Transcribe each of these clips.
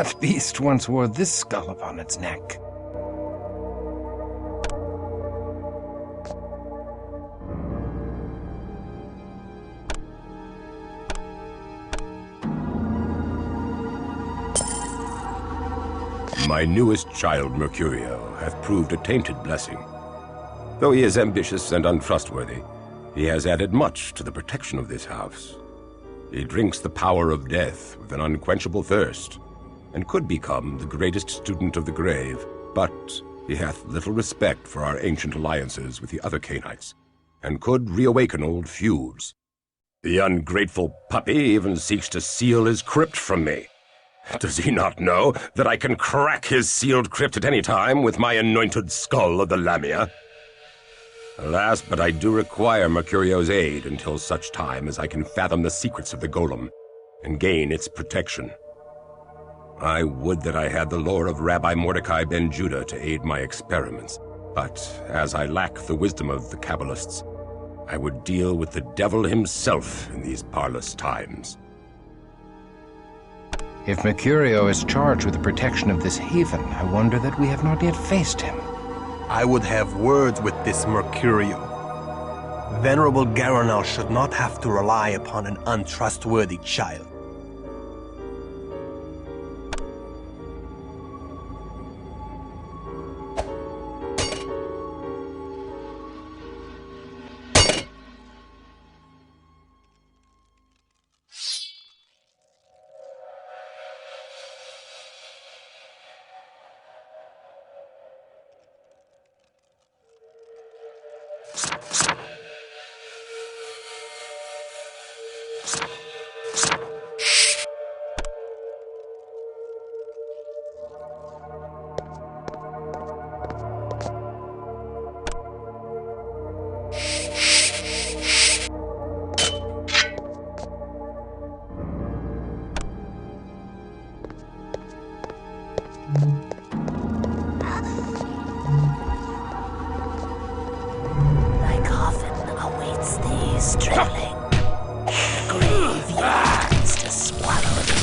What beast once wore this skull upon its neck? My newest child, Mercurio, hath proved a tainted blessing. Though he is ambitious and untrustworthy, he has added much to the protection of this house. He drinks the power of death with an unquenchable thirst, and could become the greatest student of the grave, but he hath little respect for our ancient alliances with the other Cainites, and could reawaken old feuds. The ungrateful puppy even seeks to seal his crypt from me. Does he not know that I can crack his sealed crypt at any time with my anointed skull of the Lamia? Alas, but I do require Mercurio's aid until such time as I can fathom the secrets of the golem and gain its protection. I would that I had the lore of Rabbi Mordecai ben Judah to aid my experiments, but as I lack the wisdom of the Kabbalists, I would deal with the devil himself in these parlous times. If Mercurio is charged with the protection of this haven, I wonder that we have not yet faced him. I would have words with this Mercurio. Venerable Garanal should not have to rely upon an untrustworthy child. Thy coffin awaits thee, stripling. The grave yearns to swallow thee.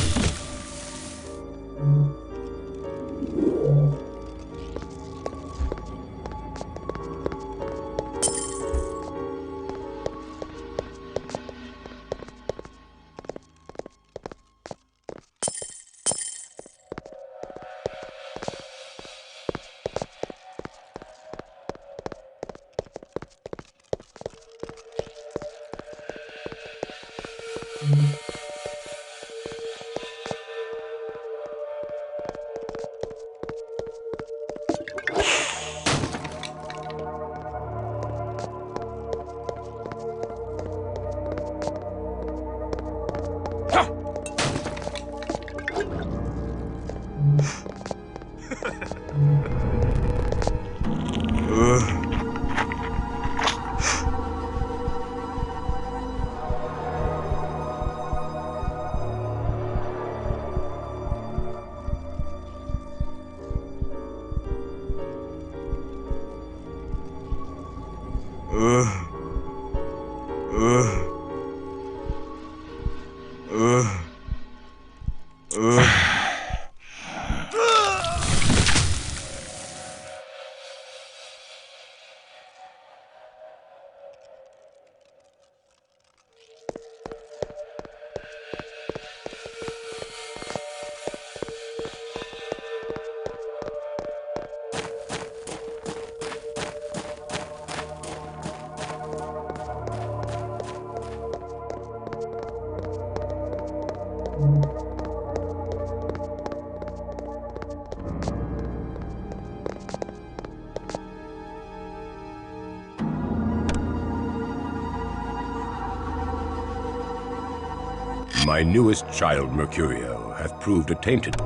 My newest child, Mercurio, hath proved a tainted.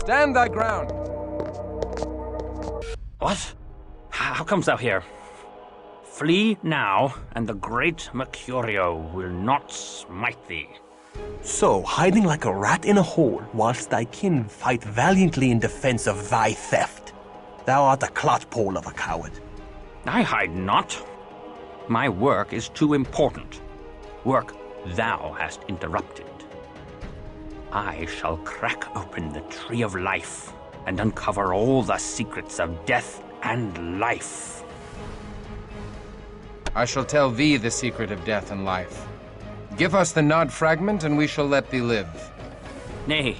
Stand thy ground! What? How comes thou here? Flee now, and the great Mercurio will not smite thee. So, hiding like a rat in a hole, whilst thy kin fight valiantly in defense of thy theft. Thou art a clotpole of a coward. I hide not. My work is too important. Work thou hast interrupted. I shall crack open the tree of life and uncover all the secrets of death and life. I shall tell thee the secret of death and life. Give us the Nod fragment, and we shall let thee live. Nay,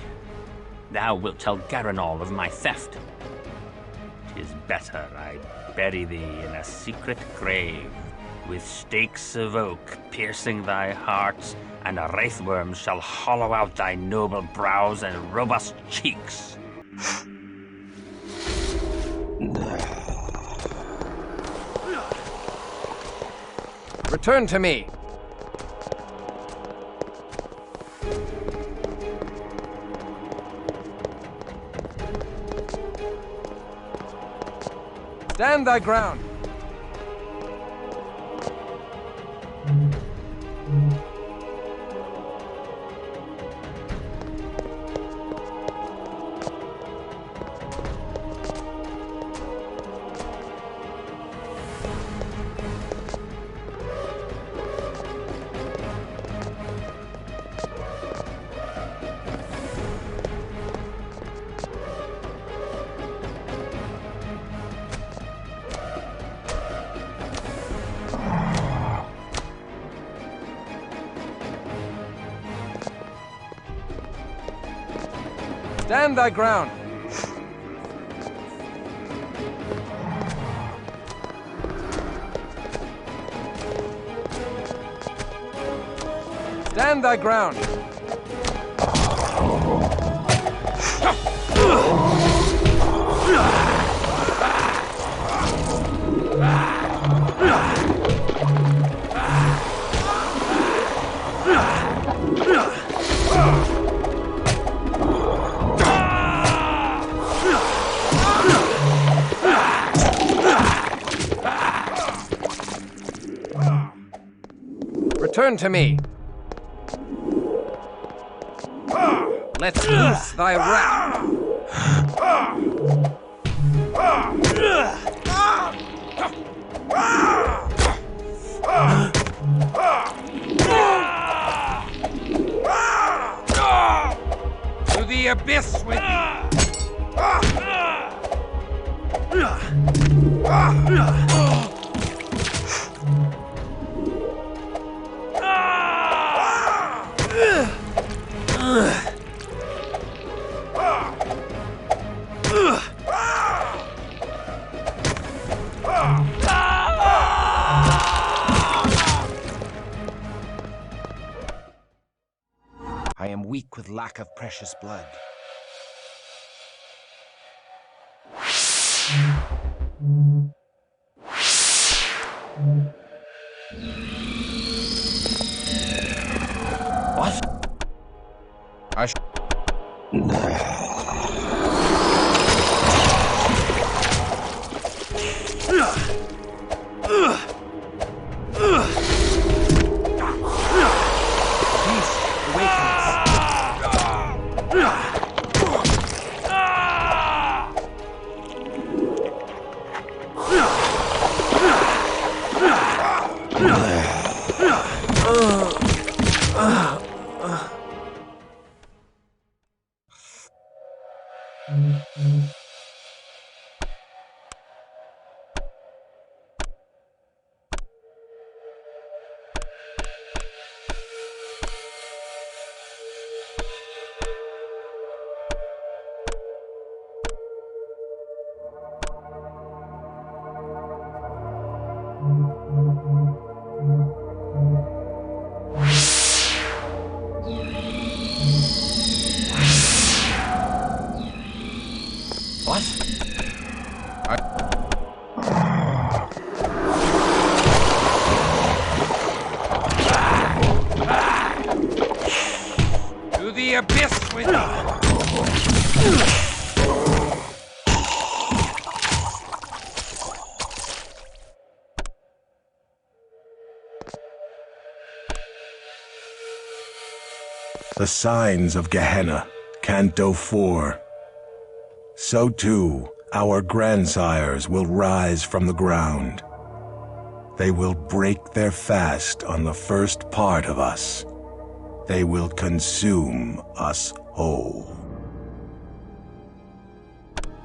thou wilt tell Garanol of my theft. 'Tis better I bury thee in a secret grave, with stakes of oak piercing thy heart, and a wraithworm shall hollow out thy noble brows and robust cheeks. Return to me! Stand thy ground! Stand thy ground! Stand thy ground. Return to me. Let's loose thy wrath. To the abyss with I am weak with lack of precious blood. What? To the abyss with The signs of Gehenna, Canto 4. So too, our grandsires will rise from the ground. They will break their fast on the first part of us. They will consume us whole.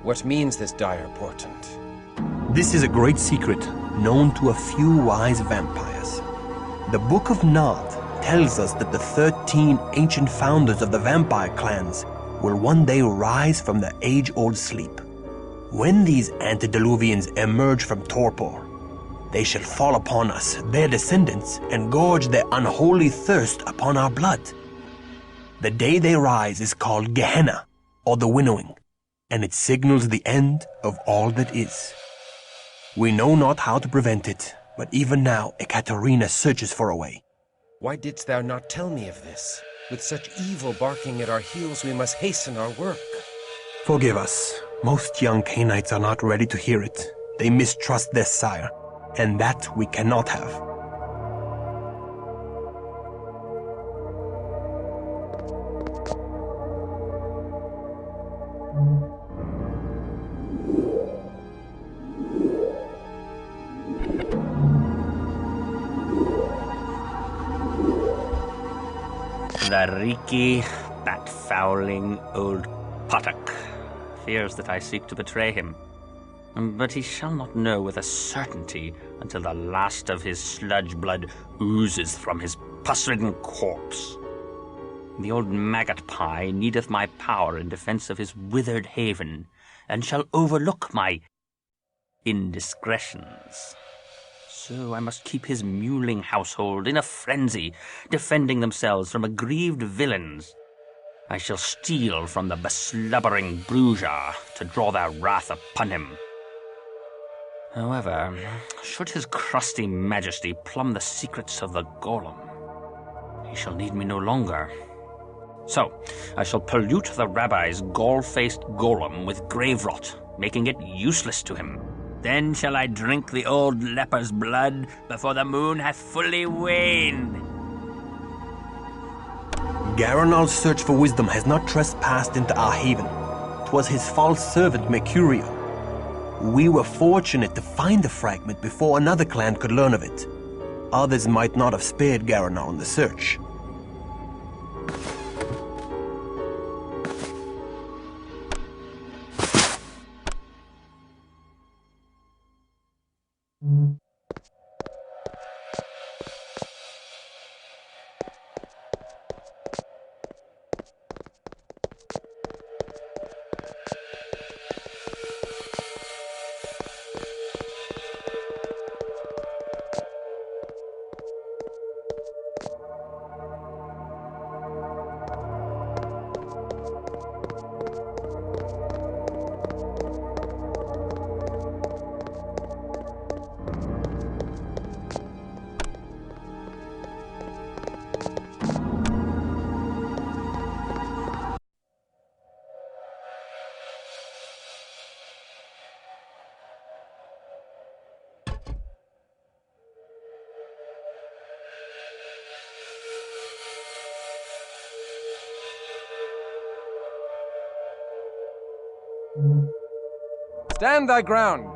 What means this dire portent? This is a great secret known to a few wise vampires. The Book of Nod tells us that the 13 ancient founders of the vampire clans will one day rise from their age-old sleep. When these antediluvians emerge from torpor, they shall fall upon us, their descendants, and gorge their unholy thirst upon our blood. The day they rise is called Gehenna, or the Winnowing, and it signals the end of all that is. We know not how to prevent it, but even now Ekaterina searches for a way. Why didst thou not tell me of this? With such evil barking at our heels, we must hasten our work. Forgive us. Most young Cainites are not ready to hear it. They mistrust their sire, and that we cannot have. Lariki, that fouling old Potok, fears that I seek to betray him. But he shall not know with a certainty until the last of his sludge blood oozes from his pus-ridden corpse. The old maggot pie needeth my power in defense of his withered haven, and shall overlook my indiscretions. So I must keep his mewling household in a frenzy, defending themselves from aggrieved villains. I shall steal from the beslubbering Bruja to draw their wrath upon him. However, should his crusty majesty plumb the secrets of the golem, he shall need me no longer. So, I shall pollute the rabbi's gall-faced golem with grave rot, making it useless to him. Then shall I drink the old leper's blood before the moon hath fully waned. Garanal's search for wisdom has not trespassed into our haven. 'Twas his false servant Mercurio. We were fortunate to find the fragment before another clan could learn of it. Others might not have spared Garanal in the search. Stand thy ground!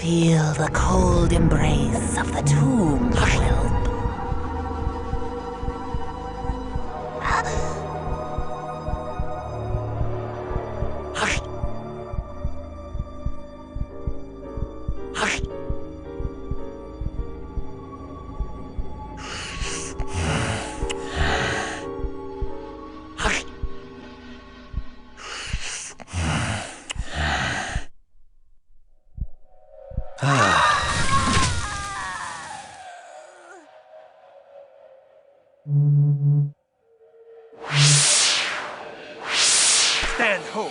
Feel the cold embrace of the tomb, whelp. Stand ho!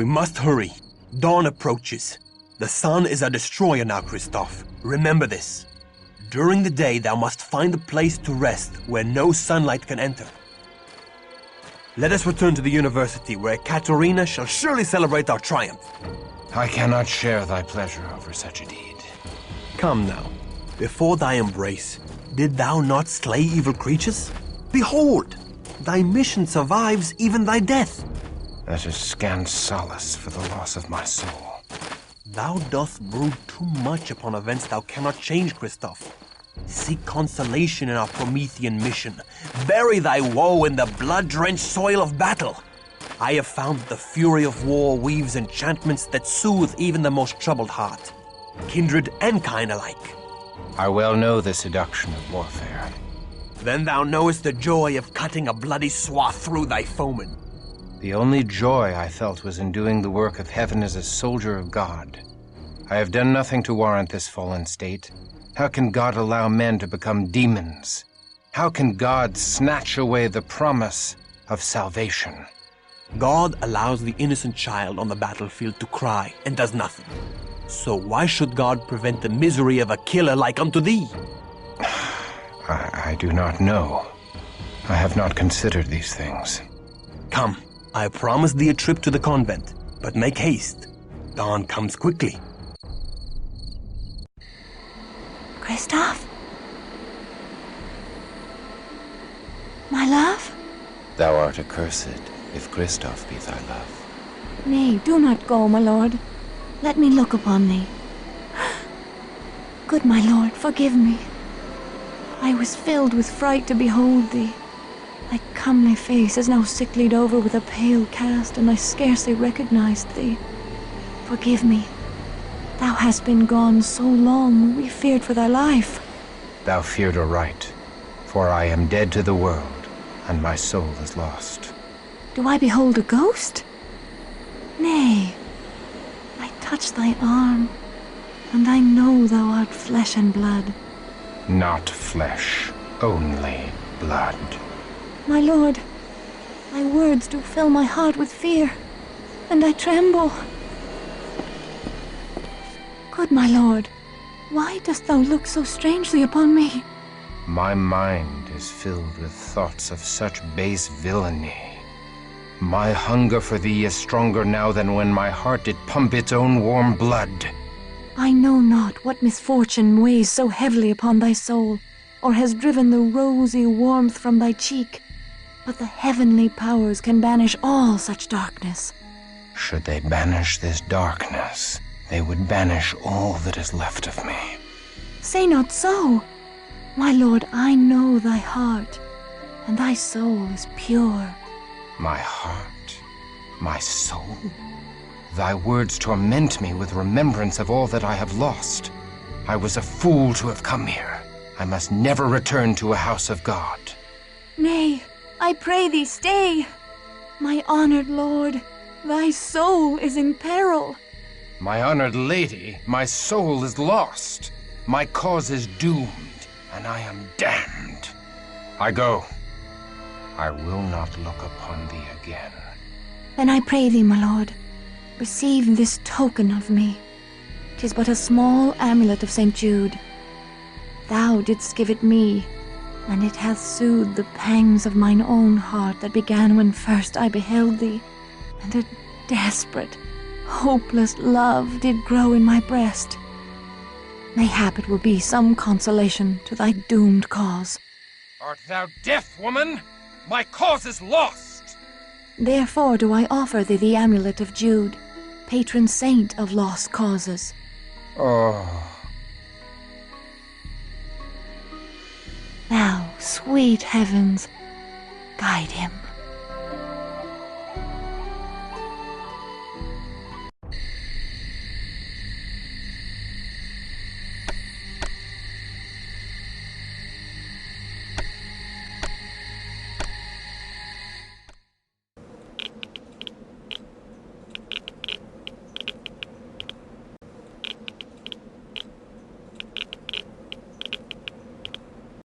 We must hurry. Dawn approaches. The sun is our destroyer now, Kristoff. Remember this. During the day, thou must find a place to rest where no sunlight can enter. Let us return to the university, where Katerina shall surely celebrate our triumph. I cannot share thy pleasure over such a deed. Come now. Before thy embrace, did thou not slay evil creatures? Behold, thy mission survives even thy death. That is scant solace for the loss of my soul. Thou dost brood too much upon events thou cannot change, Kristoff. Seek consolation in our Promethean mission. Bury thy woe in the blood-drenched soil of battle. I have found that the fury of war weaves enchantments that soothe even the most troubled heart, kindred and kind alike. I well know the seduction of warfare. Then thou knowest the joy of cutting a bloody swath through thy foeman. The only joy I felt was in doing the work of heaven as a soldier of God. I have done nothing to warrant this fallen state. How can God allow men to become demons? How can God snatch away the promise of salvation? God allows the innocent child on the battlefield to cry and does nothing. So why should God prevent the misery of a killer like unto thee? I do not know. I have not considered these things. Come, I promise thee a trip to the convent, but make haste. Dawn comes quickly. Kristoff? My love? Thou art accursed, if Kristoff be thy love. Nay, do not go, my lord. Let me look upon thee. Good my lord, forgive me. I was filled with fright to behold thee. Thy comely face is now sicklied over with a pale cast, and I scarcely recognized thee. Forgive me. Thou hast been gone so long, we feared for thy life. Thou feared aright, for I am dead to the world, and my soul is lost. Do I behold a ghost? Nay, I touch thy arm, and I know thou art flesh and blood. Not flesh, only blood. My lord, thy words do fill my heart with fear, and I tremble. Good my lord, why dost thou look so strangely upon me? My mind is filled with thoughts of such base villainy. My hunger for thee is stronger now than when my heart did pump its own warm blood. I know not what misfortune weighs so heavily upon thy soul, or has driven the rosy warmth from thy cheek, but the heavenly powers can banish all such darkness. Should they banish this darkness, they would banish all that is left of me. Say not so. My lord, I know thy heart, and thy soul is pure. My heart, my soul. Thy words torment me with remembrance of all that I have lost. I was a fool to have come here. I must never return to a house of God. Nay, I pray thee stay. My honored lord, thy soul is in peril. My honored lady, my soul is lost. My cause is doomed, and I am damned. I go. I will not look upon thee again. Then I pray thee, my lord, receive this token of me. 'Tis but a small amulet of St. Jude. Thou didst give it me, and it hath soothed the pangs of mine own heart that began when first I beheld thee, and a desperate, hopeless love did grow in my breast. Mayhap it will be some consolation to thy doomed cause. Art thou deaf, woman? My cause is lost! Therefore do I offer thee the amulet of Jude, patron saint of lost causes. Oh. Thou, sweet heavens, guide him.